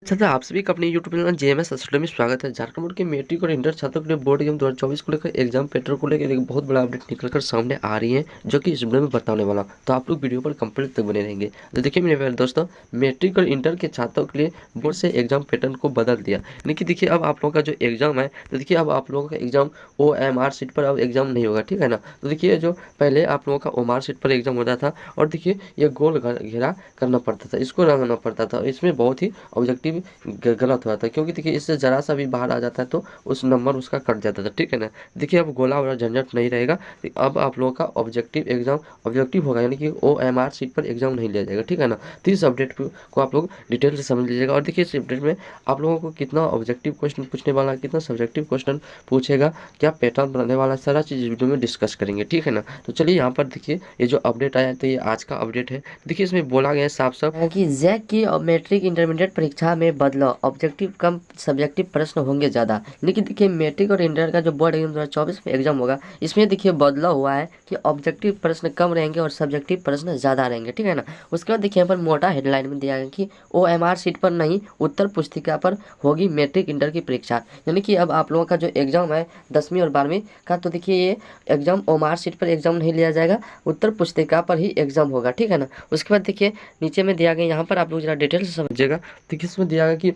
छात्र आप सभी का अपने यूट्यूब चैनल जेएमएस स्टडी में स्वागत है। झारखंड बोर्ड के मैट्रिक और इंटर छात्रों के लिए बोर्ड एग्जाम 2024 को लेकर एग्जाम पैटर्न को लेकर एक बहुत बड़ा अपडेट निकलकर सामने आ रही है, जो कि इस वीडियो में बताने वाला हूं। तो आप लोग वीडियो पर कंप्लीट तक बने रहेंगे। तो देखिए मेरे प्यारे दोस्तों, मैट्रिक और इंटर के छात्रों के लिए बोर्ड से एग्जाम पैटर्न को बदल दिया। यानी कि देखिए अब आप लोगों का जो एग्जाम है, तो देखिए अब आप लोगों का एग्जाम OMR सीट पर अब एग्जाम नहीं होगा, ठीक है ना। तो देखिए जो पहले आप लोगों का OMR सीट पर एग्जाम होता था और देखिए ये गोल घेरा करना पड़ता था, इसको रंगना पड़ता था। इसमें बहुत ही ऑब्जेक्टिव गलत हुआ था, क्योंकि देखिए इससे ज़रा सा भी बाहर आ जाता है तो उस नंबर उसका कट जाता था, ठीक है ना। देखिए अब गोला वाला झंझट नहीं रहेगा। अब आप लोगों का ऑब्जेक्टिव एग्जाम ऑब्जेक्टिव होगा, यानी कि OMR सीट पर एग्जाम नहीं लिया जाएगा, ठीक है ना। तो इस अपडेट को आप लोग डिटेल से समझ लीजिएगा। और देखिए इस अपडेट में आप लोगों को कितना ऑब्जेक्टिव क्वेश्चन पूछने वाला है, कितना सब्जेक्टिव क्वेश्चन पूछेगा, क्या पैटर्न बनाने वाला है, सारा चीज़ वीडियो में डिस्कस करेंगे, ठीक है ना। तो चलिए यहाँ पर देखिए ये जो अपडेट आया है, तो ये आज का अपडेट है। देखिए इसमें बोला गया है साफ साफ कि जैक की मैट्रिक इंटरमीडिएट परीक्षा में बदलाव, ऑब्जेक्टिव कम सब्जेक्टिव प्रश्न होंगे ज़्यादा। लेकिन देखिए मैट्रिक और इंटर का जो बोर्ड एग्जाम 2024 में एग्जाम होगा, इसमें देखिए बदलाव हुआ है कि ऑब्जेक्टिव प्रश्न कम रहेंगे और सब्जेक्टिव प्रश्न ज़्यादा रहेंगे, ठीक है ना। उसके बाद देखिए यहाँ पर मोटा हेडलाइन में दिया गया कि OMR सीट पर नहीं, उत्तर पुस्तिका पर होगी मैट्रिक इंटर की परीक्षा। यानी कि अब आप लोगों का जो एग्जाम है 10वीं और 12वीं का, तो देखिए ये एग्जाम OMR सीट पर एग्जाम नहीं लिया जाएगा, उत्तर पुस्तिका पर ही एग्जाम होगा, ठीक है ना। उसके बाद देखिए नीचे में दिया गया, यहाँ पर आप लोग जरा डिटेल से समझिएगा। देखिए इसमें दिया गया कि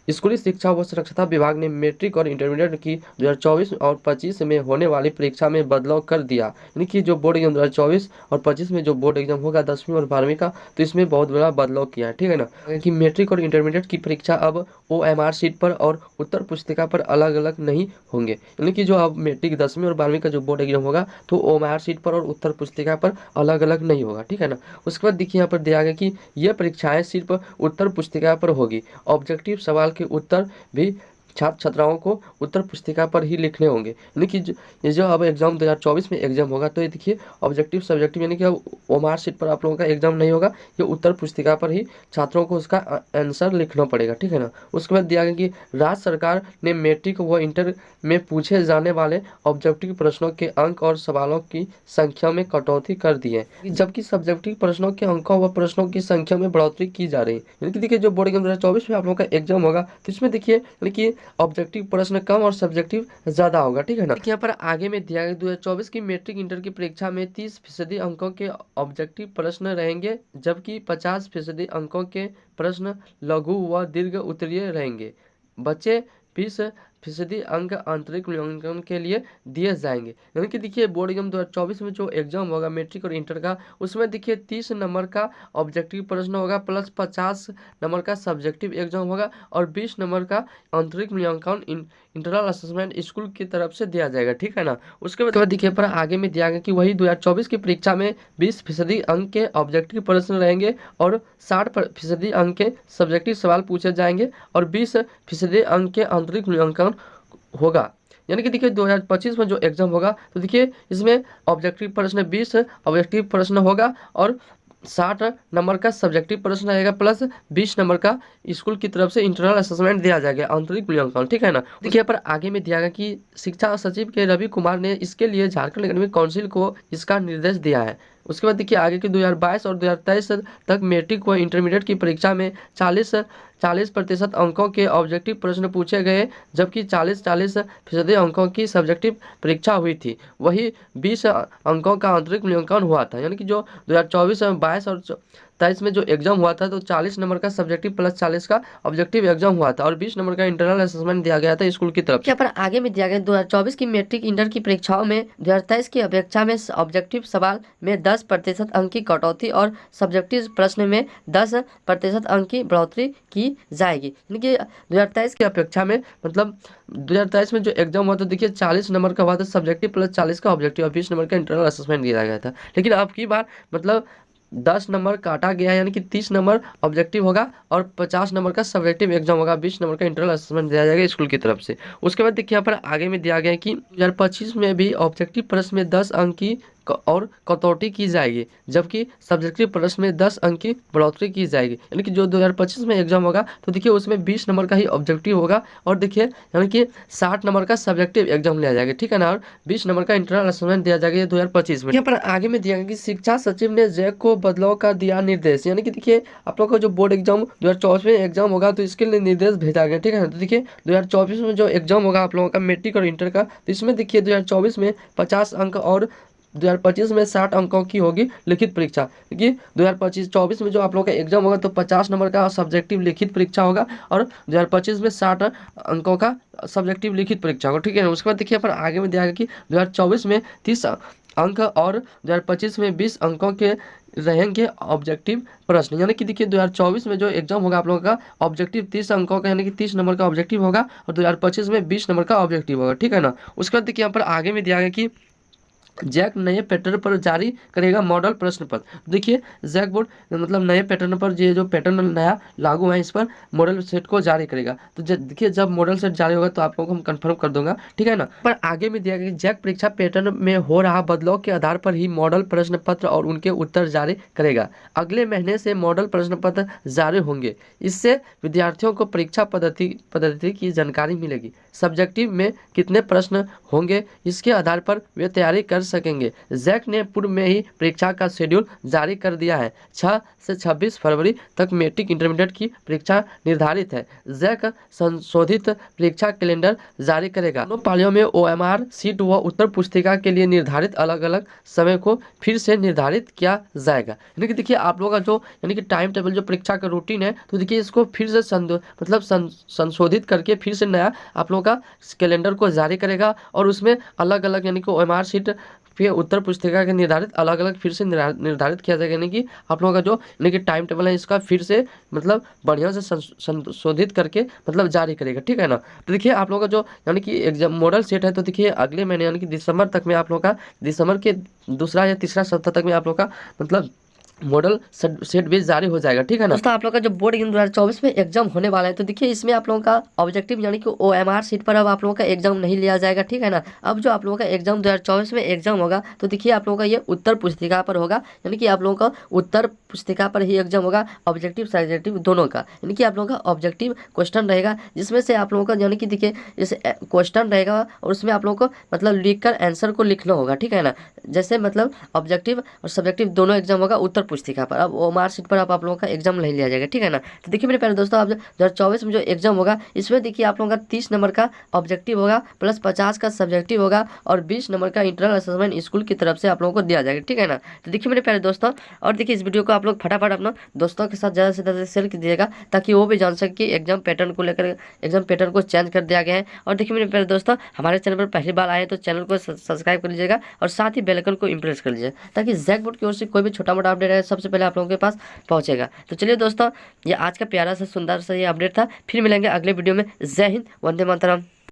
स्कूली शिक्षा व साक्षरता विभाग ने मैट्रिक और इंटरमीडिएट की 2024 और 25 में होने वाली परीक्षा में बदलाव कर दिया। यानी कि जो बोर्ड एग्जाम 2024 और 25 में जो बोर्ड एग्जाम होगा 10वीं और 12वीं का, तो इसमें बहुत बड़ा बदलाव किया है, ठीक है ना। कि मैट्रिक और इंटरमीडिएट की परीक्षा अब OMR सीट पर और उत्तर पुस्तिका पर अलग अलग नहीं होंगे। यानी कि जो अब मैट्रिक 10वीं और 12वीं का जो बोर्ड एग्जाम होगा, तो OMR सीट पर और उत्तर पुस्तिका पर अलग अलग नहीं होगा, ठीक है ना। उसके बाद देखिए यहाँ पर दिया गया कि यह परीक्षाएं सिर्फ उत्तर पुस्तिका पर होगी। ऑब्जेक्टिव सवाल के उत्तर भी छात्र छात्राओं को उत्तर पुस्तिका पर ही लिखने होंगे। यानी कि ये जो अब एग्जाम 2024 में एग्जाम होगा, तो ये देखिए ऑब्जेक्टिव सब्जेक्टिव, यानी कि अब OMR सीट पर आप लोगों का एग्जाम नहीं होगा, ये उत्तर पुस्तिका पर ही छात्रों को उसका आंसर लिखना पड़ेगा, ठीक है ना। उसके बाद दिया गया कि राज्य सरकार ने मैट्रिक व इंटर में पूछे जाने वाले ऑब्जेक्टिव प्रश्नों के अंक और सवालों की संख्या में कटौती कर दी है, जबकि सब्जेक्टिव प्रश्नों के अंकों व प्रश्नों की संख्या में बढ़ोतरी की जा रही है। यानी कि देखिए जो बोर्ड एग्जाम 2024 में आप लोगों का एग्जाम होगा, तो इसमें देखिए यानी कि ऑब्जेक्टिव प्रश्न कम और सब्जेक्टिव ज्यादा होगा, ठीक है ना। यहाँ पर आगे में दिया गया 2024 की मैट्रिक इंटर की परीक्षा में 30% अंकों के ऑब्जेक्टिव प्रश्न रहेंगे, जबकि 50% अंकों के प्रश्न लघु व दीर्घ उत्तरीय रहेंगे। बच्चे 20% अंक आंतरिक मूल्यांकन के लिए दिए जाएंगे। यानी कि देखिए बोर्ड एग्जाम 2024 में जो एग्जाम होगा मैट्रिक और इंटर का, उसमें देखिए 30 नंबर का ऑब्जेक्टिव प्रश्न होगा, प्लस 50 नंबर का सब्जेक्टिव एग्जाम होगा और 20 नंबर का आंतरिक मूल्यांकन इंटरनल असेसमेंट स्कूल की तरफ से दिया जाएगा, ठीक है ना। उसके बाद देखिए पर आगे में दिया गया कि वही 2024 की परीक्षा में 20% अंक के ऑब्जेक्टिव प्रश्न रहेंगे और 60% अंक के सब्जेक्टिव सवाल पूछे जाएंगे और 20% अंक के आंतरिक मूल्यांकन होगा। यानी कि देखिए 2025 में जो एग्जाम होगा, तो देखिए इसमें ऑब्जेक्टिव प्रश्न 20 ऑब्जेक्टिव प्रश्न होगा और 60 नंबर का सब्जेक्टिव प्रश्न रहेगा, प्लस 20 नंबर का स्कूल की तरफ से इंटरनल असेसमेंट दिया जाएगा, आंतरिक मूल्यांकन, ठीक है ना। देखिए पर आगे में दिया गया कि शिक्षा सचिव के रवि कुमार ने इसके लिए झारखंड एकेडमिक काउंसिल को इसका निर्देश दिया है। उसके बाद देखिए आगे के 2022 और 2023 तक मैट्रिक व इंटरमीडिएट की परीक्षा में 40% अंकों के ऑब्जेक्टिव प्रश्न पूछे गए, जबकि 40% अंकों की सब्जेक्टिव परीक्षा हुई थी। वही 20 अंकों का आंतरिक मूल्यांकन हुआ था। यानी कि जो 2024 में 22 और 23 में जो एग्जाम हुआ था, तो 40 नंबर का सब्जेक्टिव प्लस 40 का ऑब्जेक्टिव एग्जाम हुआ था और 20 नंबर का इंटरनल असेसमेंट दिया गया था स्कूल की तरफ। यहाँ पर आगे में दिया गया 2024 की मैट्रिक इंटर की परीक्षाओं में 2023 की अपेक्षा में ऑब्जेक्टिव सवाल में 10% अंक की कटौती और सब्जेक्टिव प्रश्न में 10% अंक की बढ़ोतरी की जाएगी। यानी कि 2023 की अपेक्षा में, मतलब 2023 में जो एग्जाम हुआ था, देखिए 40 नंबर का हुआ था सब्जेक्टिव प्लस 40 का ऑब्जेक्टिव और 20 नंबर का इंटरनल असेसमेंट दिया गया था। लेकिन अब की बार मतलब 10 नंबर काटा गया है, यानी कि 30 नंबर ऑब्जेक्टिव होगा और 50 नंबर का सब्जेक्टिव एग्जाम होगा, 20 नंबर का इंटरनल असेसमेंट दिया जाएगा स्कूल की तरफ से। उसके बाद देखिए यहाँ पर आगे में दिया गया है कि 2025 में भी ऑब्जेक्टिव प्रश्न में 10 अंक की और कटौती की जाएगी, जबकि सब्जेक्टिव प्रश्न में 10 अंक की बढ़ोतरी की जाएगी। यानी कि जो 2025 में एग्जाम होगा तो देखिए उसमें 20 नंबर का ही ऑब्जेक्टिव होगा और देखिए यानी कि 60 नंबर का सब्जेक्टिव एग्जाम लिया जाएगा, ठीक है ना, और 20 नंबर का इंटरनल असेसमेंट दिया जाएगा ये 2025 में। यहाँ पर आगे में दिया गया कि शिक्षा सचिव ने जैक को बदलाव का दिया निर्देश। यानी कि देखिए आप लोग का जो बोर्ड एग्जाम 2024 में एग्जाम होगा तो इसके लिए निर्देश भेजा गया, ठीक है ना। तो देखिए 2024 में जो एग्जाम होगा आप लोगों का मैट्रिक और इंटर का, तो इसमें देखिए 2024 में 50 अंक और 2025 में 60 अंकों की होगी लिखित परीक्षा। क्योंकि 2025-24 में जो आप लोगों का एग्जाम होगा तो 50 नंबर का सब्जेक्टिव लिखित परीक्षा होगा और 2025 में 60 अंकों का सब्जेक्टिव लिखित परीक्षा होगा, ठीक है ना। उसके बाद देखिए पर आगे में दिया गया कि 2024 में 30 अंक और 2025 में 20 अंकों के रहेंगे ऑब्जेक्टिव प्रश्न। यानी कि देखिए 2024 में जो एग्जाम होगा आप लोगों का ऑब्जेक्टिव 30 अंकों का यानी कि 30 नंबर का ऑब्जेक्टिव होगा और 2025 में 20 नंबर का ऑब्जेक्टिव होगा, ठीक है ना। उसके बाद देखिए यहाँ पर आगे में दिया गया कि जैक नए पैटर्न पर जारी करेगा मॉडल प्रश्न पत्र। देखिए जैक बोर्ड मतलब नए पैटर्न पर ये जो पैटर्न नया लागू है इस पर मॉडल सेट को जारी करेगा। तो देखिए जब मॉडल सेट जारी होगा तो आप लोगों को हम कंफर्म कर दूंगा, ठीक है ना। पर आगे में दिया गया कि जैक परीक्षा पैटर्न में हो रहा बदलाव के आधार पर ही मॉडल प्रश्न पत्र और उनके उत्तर जारी करेगा। अगले महीने से मॉडल प्रश्न पत्र जारी होंगे। इससे विद्यार्थियों को परीक्षा पद्धति की जानकारी मिलेगी। सब्जेक्टिव में कितने प्रश्न होंगे इसके आधार पर वे तैयारी कर सकेंगे। जैक ने पूर्व में ही परीक्षा का शेड्यूल जारी कर दिया है। 6 से 26 फरवरी तक मैट्रिक इंटरमीडिएट की परीक्षा निर्धारित है। जैक संशोधित परीक्षा कैलेंडर जारी करेगा। दोनों पालियों में OMR सीट व उत्तर पुस्तिका के लिए निर्धारित अलग अलग समय को फिर से निर्धारित किया जाएगा। यानी कि देखिए आप लोगों का जो यानी कि टाइम टेबल जो परीक्षा का रूटीन है तो देखिए इसको फिर से संशोधित करके फिर से नया आप लोगों का कैलेंडर को जारी करेगा और उसमें अलग अलग यानी कि OMR सीट फिर उत्तर पुस्तिका के निर्धारित अलग अलग फिर से निर्धारित किया जाएगा। यानी कि आप लोगों का जो यानी कि टाइम टेबल है इसका फिर से मतलब बढ़िया से संशोधित करके मतलब जारी करेगा, ठीक है ना। तो देखिए आप लोगों का जो यानी कि एग्जाम मॉडल सेट है तो देखिए अगले महीने यानी कि दिसंबर तक में आप लोगों का दिसंबर के दूसरा या तीसरा सप्ताह तक में आप लोग का मतलब मॉडल सेट भी जारी हो जाएगा, ठीक है ना। दोस्तों आप लोग का जो बोर्ड एग्जाम 2024 में एग्जाम होने वाला है तो देखिए इसमें आप लोगों का ऑब्जेक्टिव यानी कि OMR सीट पर अब आप लोगों का एग्जाम नहीं लिया जाएगा, ठीक है ना। अब जो आप लोगों का एग्जाम 2024 में एग्जाम होगा तो देखिए आप लोगों का ये उत्तर पुस्तिका पर होगा। यानी कि आप लोगों का उत्तर पुस्तिका पर ही एग्जाम होगा, ऑब्जेक्टिव सब्जेक्टिव दोनों का। यानी कि आप लोगों का ऑब्जेक्टिव क्वेश्चन रहेगा जिसमें से आप लोगों का यानी कि देखिए इस क्वेश्चन रहेगा और उसमें आप लोगों को मतलब लिख कर आंसर को लिखना होगा, ठीक है ना। जैसे मतलब ऑब्जेक्टिव और सब्जेक्टिव दोनों एग्जाम होगा उत्तर पुस्तिका पर। अब OMR सीट पर आप लोगों का एग्जाम नहीं लिया जाएगा, ठीक है ना। तो देखिए मेरे प्यारे दोस्तों अब 2024 में जो एग्जाम होगा इसमें देखिए आप लोगों का 30 नंबर का ऑब्जेक्टिव होगा प्लस 50 का सब्जेक्टिव होगा और 20 नंबर का इंटरनल असेसमेंट स्कूल की तरफ से आप लोगों को दिया जाएगा, ठीक है ना। तो देखिए मेरे प्यारे दोस्तों और देखिए इस वीडियो को आप लोग फटाफट अपना दोस्तों के साथ ज़्यादा से ज़्यादा शेयर कर दीजिएगा ताकि वो भी जान सके कि एग्जाम पैटर्न को लेकर एग्जाम पैटर्न को चेंज कर दिया गया है। और देखिए मेरे प्यारे दोस्तों हमारे चैनल पर पहली बार आए तो चैनल को सब्सक्राइब कर लीजिएगा और साथ ही बेल आइकन को प्रेस कर लीजिए ताकि जैक बोर्ड की ओर से कोई भी छोटा मोटा अपडेट है सबसे पहले आप लोगों के पास पहुंचेगा। तो चलिए दोस्तों ये आज का प्यारा सा सुंदर सा ये अपडेट था। फिर मिलेंगे अगले वीडियो में। जय हिंद, वंदे मातरम।